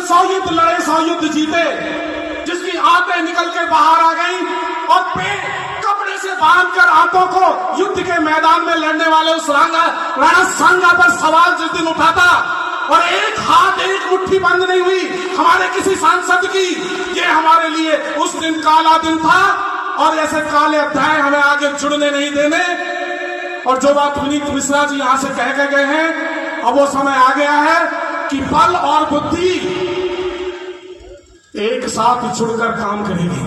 100 युद्ध लड़े, 100 युद्ध जीते, जिसकी आंतें निकल के बाहर आ गई और कपड़े से बांधकर आंतों को युद्ध के मैदान में लड़ने वाले उस राणा सांगा पर सवाल जिस दिन उठा था और एक हाथ, एक मुट्ठी बंद नहीं हुई हमारे किसी सांसद की, ये हमारे लिए उस दिन काला दिन था और ऐसे काले अध्याय हमें आगे जुड़ने नहीं देने। और जो बात विनीत मिश्रा जी यहां से कह के गए हैं, अब वो समय आ गया है कि बल और बुद्धि एक साथ जुड़कर काम करेगी।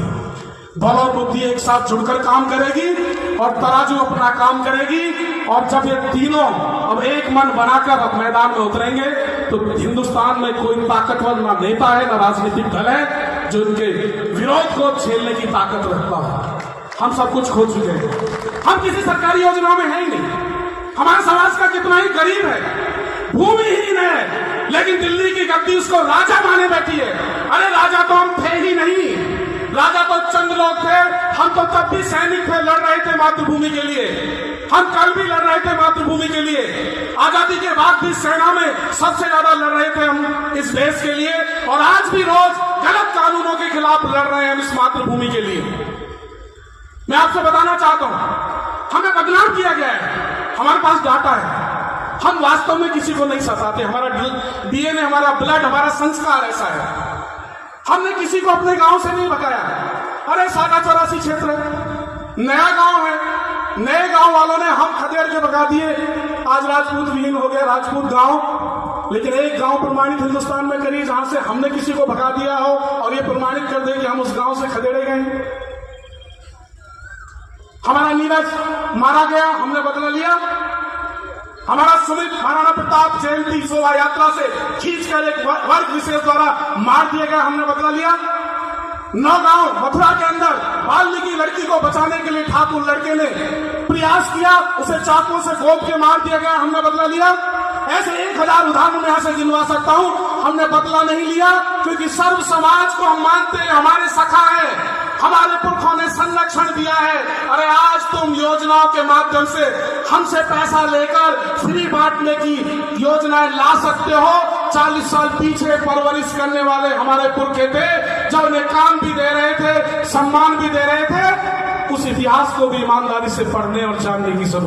बल और बुद्धि एक साथ जुड़कर काम करेगी और तराजू अपना काम करेगी। और जब ये तीनों अब एक मन बनाकर अब मैदान में उतरेंगे तो हिंदुस्तान में कोई ताकतवर ना नेता है, ना राजनीतिक दल है जो इनके विरोध को झेलने की ताकत रखता है। हम सब कुछ खो चुके हैं, हम किसी सरकारी योजनाओं में है ही नहीं। हमारे समाज का कितना ही गरीब है, भूमिहीन है, लेकिन दिल्ली की गद्दी उसको राजा माने बैठी है। अरे राजा तो हम थे ही नहीं, राजा तो चंद लोग थे। हम तो तब भी सैनिक थे, लड़ रहे थे मातृभूमि के लिए। हम कल भी लड़ रहे थे मातृभूमि के लिए, आजादी के बाद भी सेना में सबसे ज्यादा लड़ रहे थे हम इस देश के लिए, और आज भी रोज गलत कानूनों के खिलाफ लड़ रहे हैं हम इस मातृभूमि के लिए। मैं आपसे बताना चाहता हूं, हमें बदनाम किया गया है, हमारे पास डाटा है। हम वास्तव में किसी को नहीं सताते, हमारा डीएनए, हमारा ब्लड, हमारा संस्कार ऐसा है। हमने किसी को अपने गांव से नहीं भगाया। अरे सागा 84 क्षेत्र है, नया गांव है, नए गांव वालों ने हम खदेड़ के भगा दिए, आज राजपूत विहीन हो गया राजपूत गांव। लेकिन एक गांव प्रमाणित हिंदुस्तान में करिए जहां से हमने किसी को भगा दिया हो और ये प्रमाणित कर दे कि हम उस गांव से खदेड़े गए। हमारा नीरज मारा गया, हमने बदला लिया। हमारा सुमित महाराणा प्रताप जयंती शोभा यात्रा से खींचकर एक वर्ग विशेष द्वारा मार दिया गया, हमने बदला लिया। नौगांव मथुरा के अंदर वाल्मीकि लड़की को बचाने के लिए ठाकुर लड़के ने प्रयास किया, उसे चाकू से गोद के मार दिया गया, हमने बदला लिया। ऐसे 1000 उदाहरण मैं यहां से गिनवा सकता हूं। हमने बदला नहीं लिया क्योंकि सर्व समाज को हम मानते हैं, हमारे सखा है, हमारे पुरखों ने संरक्षण दिया है। अरे आज तुम योजनाओं के माध्यम से हमसे पैसा लेकर फ्री बांटने की योजनाएं ला सकते हो। 40 साल पीछे परवरिश करने वाले हमारे पुरखे थे, जब उन्हें काम भी दे रहे थे, सम्मान भी दे रहे थे। उस इतिहास को भी ईमानदारी से पढ़ने और जानने की जरूरत